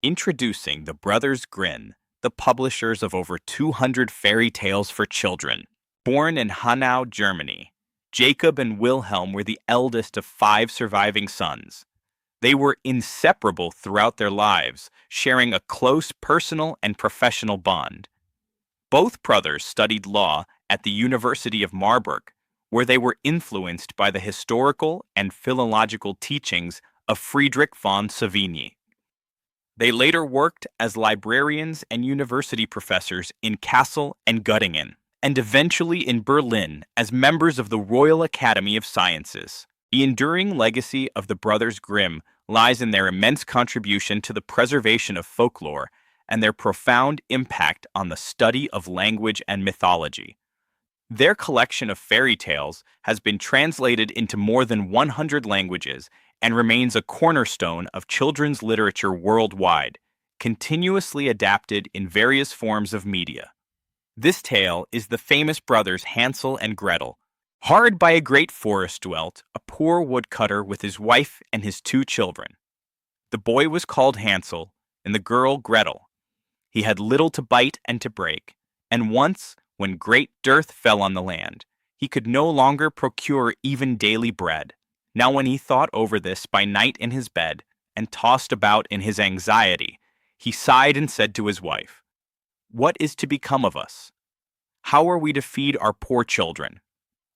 Introducing the Brothers Grimm, the publishers of over 200 fairy tales for children. Born in Hanau, Germany, Jacob and Wilhelm were the eldest of 5 surviving sons. They were inseparable throughout their lives, sharing a close personal and professional bond. Both brothers studied law at the University of Marburg, where they were influenced by the historical and philological teachings of Friedrich von Savigny. They later worked as librarians and university professors in Kassel and Göttingen, and eventually in Berlin as members of the Royal Academy of Sciences. The enduring legacy of the Brothers Grimm lies in their immense contribution to the preservation of folklore and their profound impact on the study of language and mythology. Their collection of fairy tales has been translated into more than 100 languages and remains a cornerstone of children's literature worldwide, continuously adapted in various forms of media. This tale is the famous brothers Hansel and Gretel. Hard by a great forest dwelt a poor woodcutter with his wife and his 2 children. The boy was called Hansel, and the girl Gretel. He had little to bite and to break, and once, when great dearth fell on the land, he could no longer procure even daily bread. Now when he thought over this by night in his bed, and tossed about in his anxiety, he sighed and said to his wife, "What is to become of us? How are we to feed our poor children,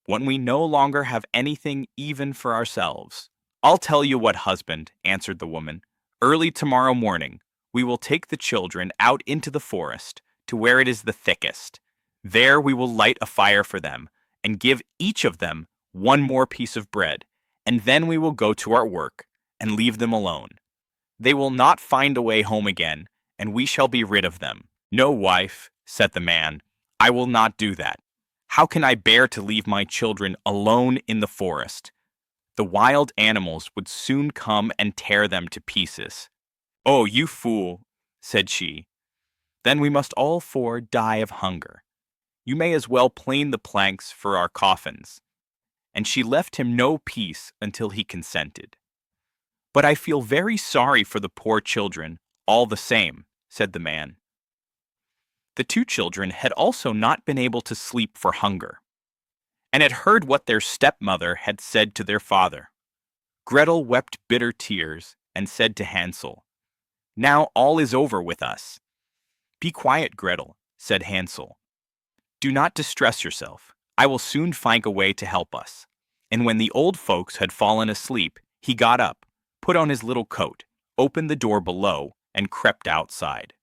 when we no longer have anything even for ourselves?" "I'll tell you what, husband," answered the woman. "Early tomorrow morning, we will take the children out into the forest, to where it is the thickest. There we will light a fire for them, and give each of them 1 more piece of bread, and then we will go to our work, and leave them alone. They will not find a way home again, and we shall be rid of them." "No, wife," said the man, "I will not do that. How can I bear to leave my children alone in the forest? The wild animals would soon come and tear them to pieces." "Oh, you fool," said she. "Then we must all 4 die of hunger. You may as well plane the planks for our coffins." And she left him no peace until he consented. "But I feel very sorry for the poor children, all the same," said the man. The 2 children had also not been able to sleep for hunger, and had heard what their stepmother had said to their father. Gretel wept bitter tears, and said to Hansel, "Now all is over with us." "Be quiet, Gretel," said Hansel. "Do not distress yourself. I will soon find a way to help us." And when the old folks had fallen asleep, he got up, put on his little coat, opened the door below, and crept outside.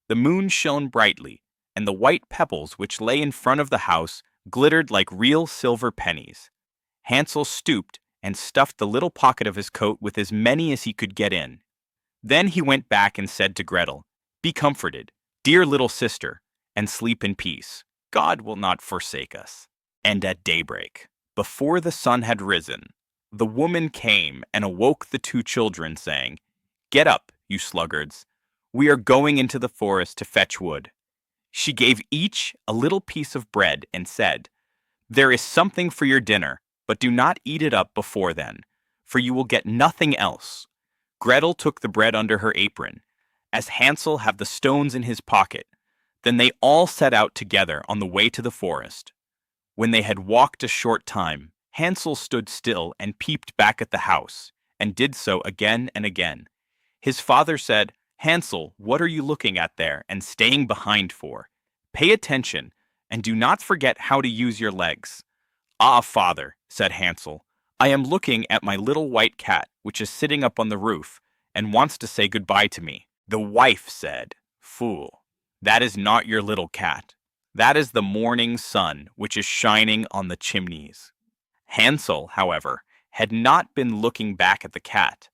The moon shone brightly, and the white pebbles which lay in front of the house glittered like real silver pennies. Hansel stooped and stuffed the little pocket of his coat with as many as he could get in. Then he went back and said to Gretel, "Be comforted, dear little sister, and sleep in peace. God will not forsake us." And at daybreak, before the sun had risen, the woman came and awoke the 2 children, saying, "Get up, you sluggards. We are going into the forest to fetch wood." She gave each a little piece of bread and said, "There is something for your dinner, but do not eat it up before then, for you will get nothing else." Gretel took the bread under her apron, as Hansel had the stones in his pocket. Then they all set out together on the way to the forest. When they had walked a short time, Hansel stood still and peeped back at the house, and did so again and again. His father said, "Hansel, what are you looking at there and staying behind for? Pay attention, and do not forget how to use your legs." "Ah, father," said Hansel, "I am looking at my little white cat, which is sitting up on the roof, and wants to say goodbye to me." The wife said, "Fool, that is not your little cat. That is the morning sun which is shining on the chimneys." Hansel, however, had not been looking back at the cat,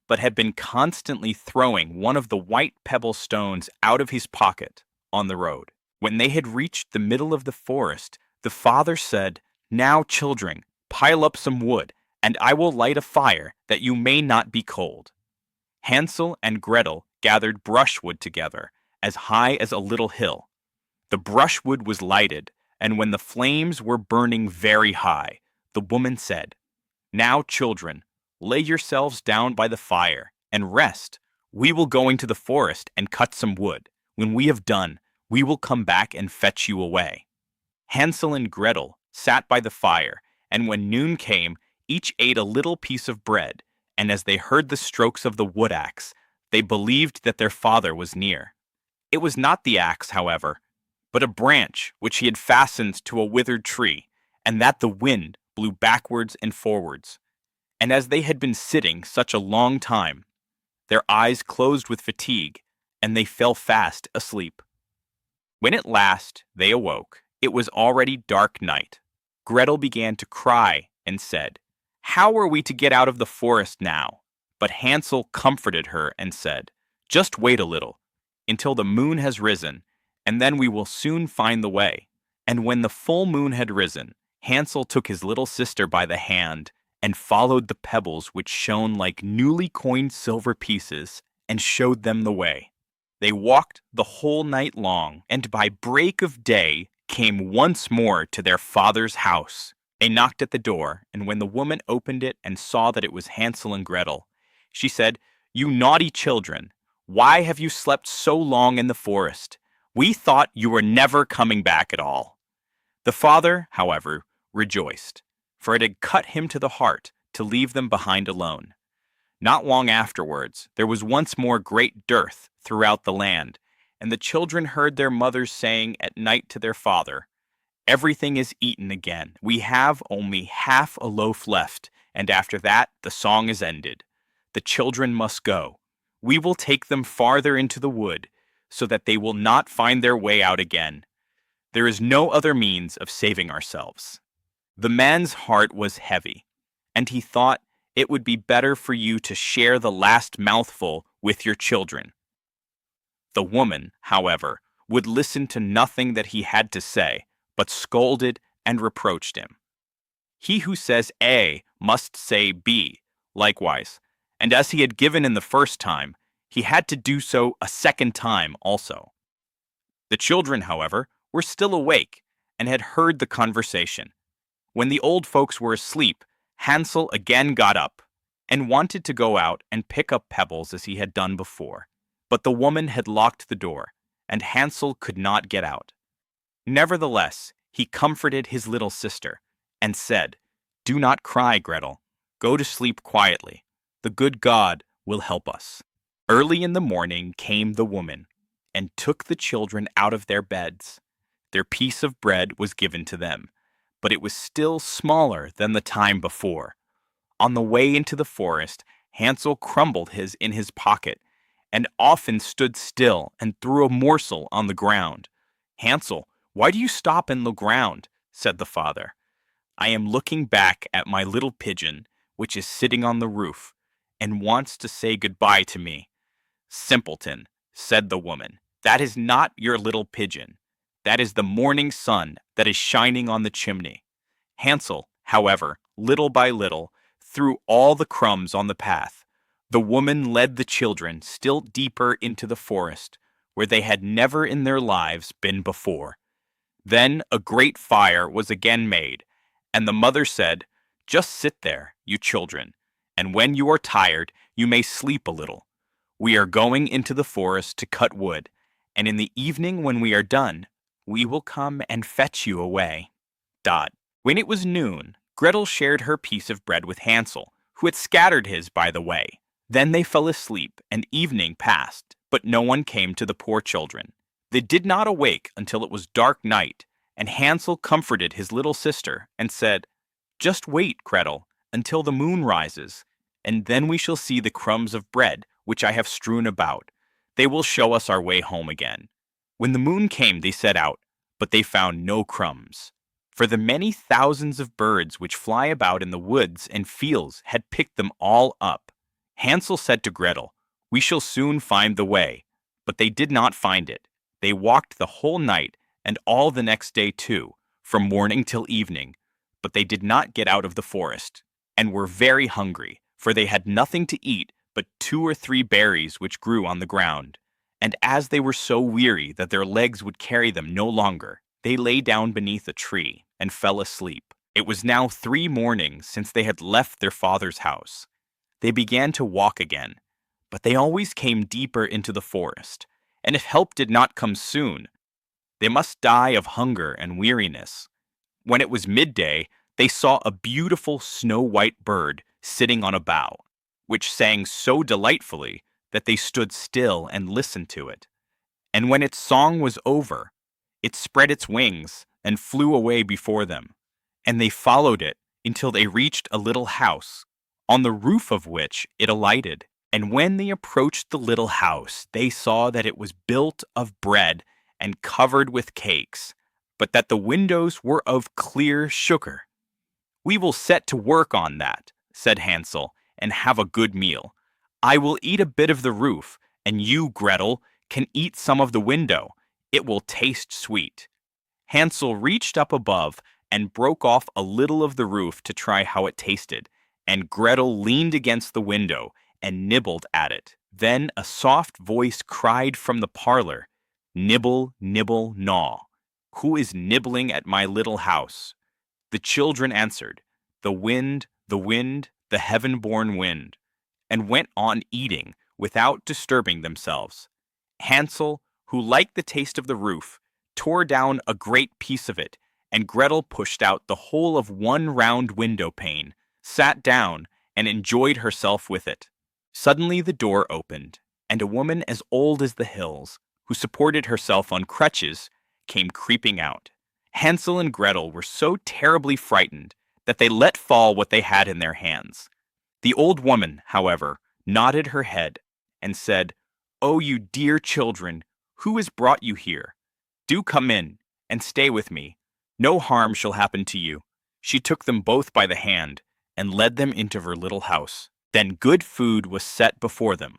but had been constantly throwing one of the white pebble stones out of his pocket on the road. When they had reached the middle of the forest, the father said, "Now, children, pile up some wood, and I will light a fire that you may not be cold." Hansel and Gretel gathered brushwood together, as high as a little hill. The brushwood was lighted, and when the flames were burning very high, the woman said, "Now, children, lay yourselves down by the fire, and rest "We will go into the forest and cut some wood. When we have done, we will come back and fetch you away." Hansel and Gretel sat by the fire, and when noon came, each ate a little piece of bread, and as they heard the strokes of the wood axe, they believed that their father was near. It was not the axe, however, but a branch which he had fastened to a withered tree, and that the wind blew backwards and forwards. And as they had been sitting such a long time, their eyes closed with fatigue, and they fell fast asleep. When at last they awoke, it was already dark night. Gretel began to cry and said, "How are we to get out of the forest now?" But Hansel comforted her and said, "Just wait a little, until the moon has risen, and then we will soon find the way." And when the full moon had risen, Hansel took his little sister by the hand and followed the pebbles which shone like newly coined silver pieces and showed them the way. They walked the whole night long, and by break of day came once more to their father's house. They knocked at the door, and when the woman opened it and saw that it was Hansel and Gretel, she said, "You naughty children, why have you slept so long in the forest? We thought you were never coming back at all." The father, however, rejoiced, for it had cut him to the heart to leave them behind alone. Not long afterwards, there was once more great dearth throughout the land, and the children heard their mothers saying at night to their father, "Everything is eaten again. We have only half a loaf left, and after that the song is ended. The children must go. We will take them farther into the wood, so that they will not find their way out again. There is no other means of saving ourselves." The man's heart was heavy, and he thought it would be better for you to share the last mouthful with your children. The woman, however, would listen to nothing that he had to say, but scolded and reproached him. He who says A must say B, likewise, and as he had given in the first time, he had to do so a second time also. The children, however, were still awake, and had heard the conversation. When the old folks were asleep, Hansel again got up, and wanted to go out and pick up pebbles as he had done before. But the woman had locked the door, and Hansel could not get out. Nevertheless, he comforted his little sister, and said, "Do not cry, Gretel. Go to sleep quietly. The good God will help us." Early in the morning came the woman, and took the children out of their beds. Their piece of bread was given to them, but it was still smaller than the time before. On the way into the forest, Hansel crumbled his in his pocket, and often stood still and threw a morsel on the ground. "Hansel, why do you stop in the ground?" said the father. "I am looking back at my little pigeon, which is sitting on the roof, and wants to say goodbye to me." "Simpleton," said the woman, "that is not your little pigeon. That is the morning sun that is shining on the chimney." Hansel, however, little by little, threw all the crumbs on the path. The woman led the children still deeper into the forest, where they had never in their lives been before. Then a great fire was again made, and the mother said, "Just sit there, you children, and when you are tired, you may sleep a little. We are going into the forest to cut wood, and in the evening when we are done, we will come and fetch you away." When it was noon, Gretel shared her piece of bread with Hansel, who had scattered his by the way. Then they fell asleep, and evening passed, but no one came to the poor children. They did not awake until it was dark night, and Hansel comforted his little sister and said, "Just wait, Gretel, until the moon rises, and then we shall see the crumbs of bread which I have strewn about. They will show us our way home again." When the moon came, they set out, but they found no crumbs, for the many thousands of birds which fly about in the woods and fields had picked them all up. Hansel said to Gretel, "We shall soon find the way," but they did not find it. They walked the whole night and all the next day too, from morning till evening, but they did not get out of the forest, and were very hungry, for they had nothing to eat but 2 or 3 berries which grew on the ground. And as they were so weary that their legs would carry them no longer, they lay down beneath a tree and fell asleep. It was now 3 mornings since they had left their father's house. They began to walk again, But they always came deeper into the forest, and if help did not come soon, they must die of hunger and weariness. When it was midday, they saw a beautiful snow-white bird sitting on a bough, which sang so delightfully that they stood still and listened to it. And when its song was over, it spread its wings and flew away before them, and they followed it until they reached a little house, on the roof of which it alighted. And when they approached the little house, they saw that it was built of bread and covered with cakes, but that the windows were of clear sugar. "We will set to work on that," said Hansel, "and have a good meal. I will eat a bit of the roof, and you, Gretel, can eat some of the window. It will taste sweet." Hansel reached up above and broke off a little of the roof to try how it tasted, and Gretel leaned against the window and nibbled at it. Then a soft voice cried from the parlor, "Nibble, nibble, gnaw. Who is nibbling at my little house?" The children answered, the wind, the heaven-born wind," and went on eating without disturbing themselves. Hansel, who liked the taste of the roof, tore down a great piece of it, and Gretel pushed out the whole of one round window pane, sat down, and enjoyed herself with it. Suddenly the door opened, and a woman as old as the hills, who supported herself on crutches, came creeping out. Hansel and Gretel were so terribly frightened that they let fall what they had in their hands. The old woman, however, nodded her head and said, "Oh, you dear children, who has brought you here? Do come in and stay with me. No harm shall happen to you." She took them both by the hand and led them into her little house. Then good food was set before them,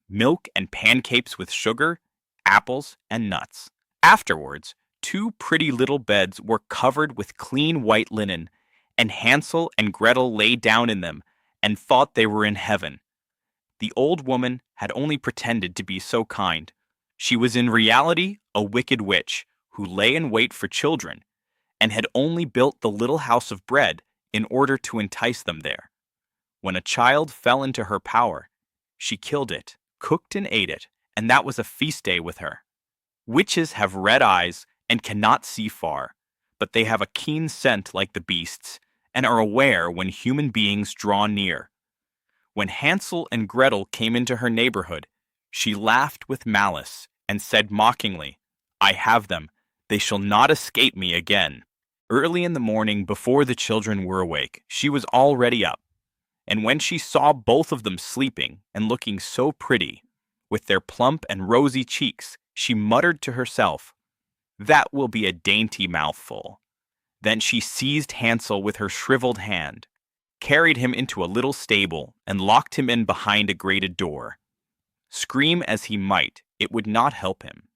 milk and pancakes with sugar, apples and nuts. Afterwards, two pretty little beds were covered with clean white linen, and Hansel and Gretel lay down in them and thought they were in heaven. The old woman had only pretended to be so kind. She was in reality a wicked witch who lay in wait for children, and had only built the little house of bread in order to entice them there. When a child fell into her power, she killed it, cooked and ate it, and that was a feast day with her. Witches have red eyes and cannot see far, but they have a keen scent like the beasts, and are aware when human beings draw near. When Hansel and Gretel came into her neighborhood, she laughed with malice and said mockingly, "I have them. They shall not escape me again." Early in the morning, before the children were awake, she was already up, and when she saw both of them sleeping and looking so pretty, with their plump and rosy cheeks, she muttered to herself, "That will be a dainty mouthful." Then she seized Hansel with her shriveled hand, carried him into a little stable, and locked him in behind a grated door. Scream as he might, it would not help him.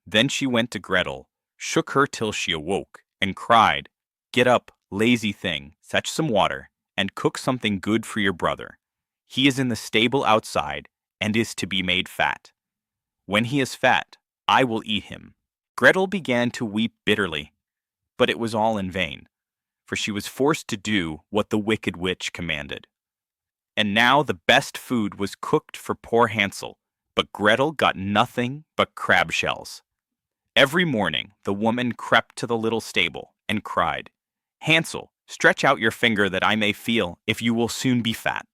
Then she went to Gretel, shook her till she awoke, and cried, "Get up, lazy thing, fetch some water, and cook something good for your brother. He is in the stable outside, and is to be made fat. When he is fat, I will eat him." Gretel began to weep bitterly, but it was all in vain, for she was forced to do what the wicked witch commanded. And now the best food was cooked for poor Hansel, but Gretel got nothing but crab shells. Every morning the woman crept to the little stable and cried, "Hansel, stretch out your finger that I may feel if you will soon be fat."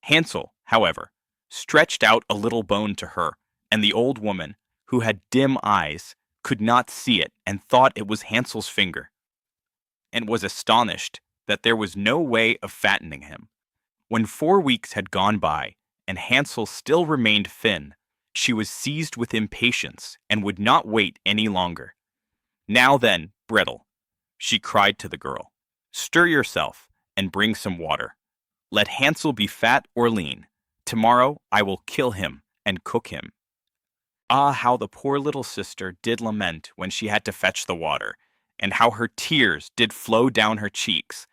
Hansel, however, stretched out a little bone to her, and the old woman, who had dim eyes, could not see it and thought it was Hansel's finger, and was astonished that there was no way of fattening him. When 4 weeks had gone by, and Hansel still remained thin, she was seized with impatience and would not wait any longer. "Now then, Gretel," she cried to the girl, "stir yourself and bring some water. Let Hansel be fat or lean. Tomorrow I will kill him and cook him." Ah, how the poor little sister did lament when she had to fetch the water, and how her tears did flow down her cheeks.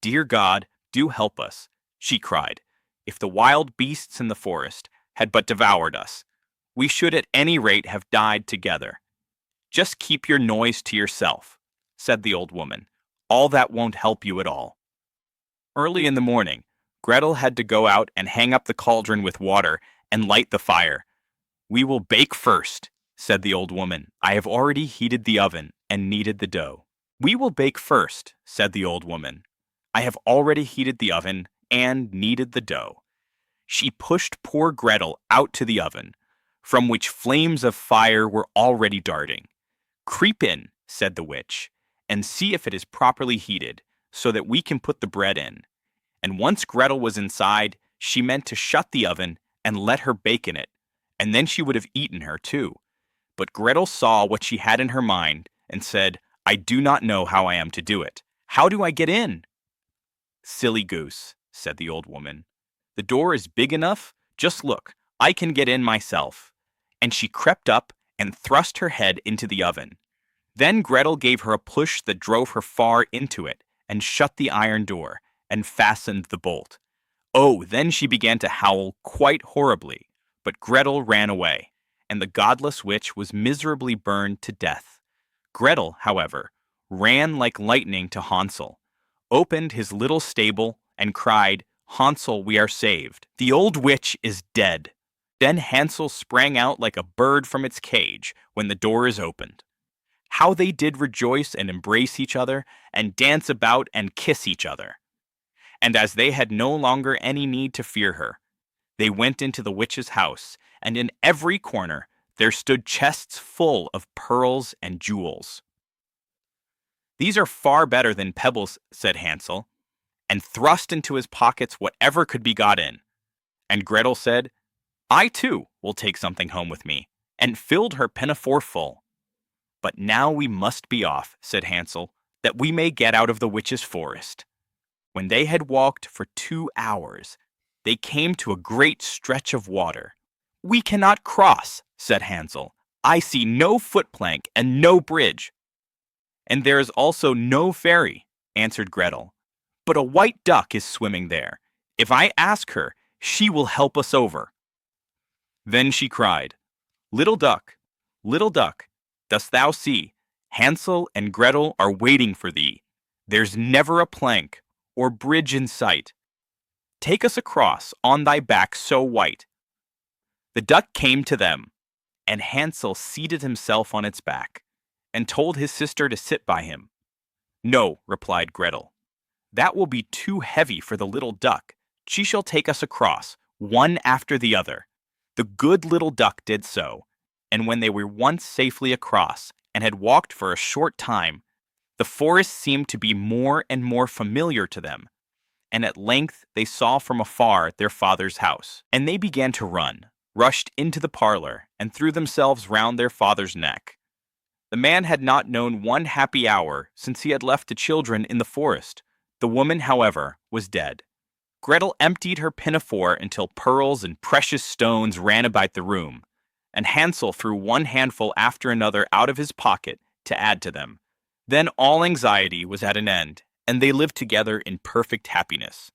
"Dear God, do help us," she cried. "If the wild beasts in the forest had but devoured us, we should at any rate have died together." "Just keep your noise to yourself," said the old woman. "All that won't help you at all." Early in the morning, Gretel had to go out and hang up the cauldron with water and light the fire. "We will bake first," said the old woman. "I have already heated the oven and kneaded the dough." "We will bake first," said the old woman. "I have already heated the oven and kneaded the dough." She pushed poor Gretel out to the oven, from which flames of fire were already darting. "Creep in," said the witch, "and see if it is properly heated, so that we can put the bread in." And once Gretel was inside, she meant to shut the oven and let her bake in it, and then she would have eaten her too. But Gretel saw what she had in her mind and said, "I do not know how I am to do it. How do I get in?" "Silly goose," said the old woman. "The door is big enough. Just look, I can get in myself." And she crept up and thrust her head into the oven. Then Gretel gave her a push that drove her far into it, and shut the iron door, and fastened the bolt. Oh, then she began to howl quite horribly, but Gretel ran away, and the godless witch was miserably burned to death. Gretel, however, ran like lightning to Hansel, opened his little stable, and cried, "Hansel, we are saved. The old witch is dead." Then Hansel sprang out like a bird from its cage when the door is opened. How they did rejoice and embrace each other, and dance about and kiss each other. And as they had no longer any need to fear her, they went into the witch's house, and in every corner there stood chests full of pearls and jewels. "These are far better than pebbles," said Hansel, and thrust into his pockets whatever could be got in. And Gretel said, "I too will take something home with me," and filled her pinafore full. "But now we must be off," said Hansel, "that we may get out of the witch's forest." When they had walked for 2 hours, they came to a great stretch of water. "We cannot cross," said Hansel. "I see no footplank and no bridge." "And there is also no ferry," answered Gretel. "But a white duck is swimming there. If I ask her, she will help us over." Then she cried, little duck, dost thou see? Hansel and Gretel are waiting for thee. There's never a plank or bridge in sight. Take us across on thy back so white." The duck came to them, and Hansel seated himself on its back, and told his sister to sit by him. "No," replied Gretel, "that will be too heavy for the little duck. She shall take us across, one after the other." The good little duck did so, and when they were once safely across, and had walked for a short time, the forest seemed to be more and more familiar to them, and at length they saw from afar their father's house. And they began to run, rushed into the parlor, and threw themselves round their father's neck. The man had not known one happy hour since he had left the children in the forest. The woman, however, was dead. Gretel emptied her pinafore until pearls and precious stones ran about the room, and Hansel threw one handful after another out of his pocket to add to them. Then all anxiety was at an end, and they lived together in perfect happiness.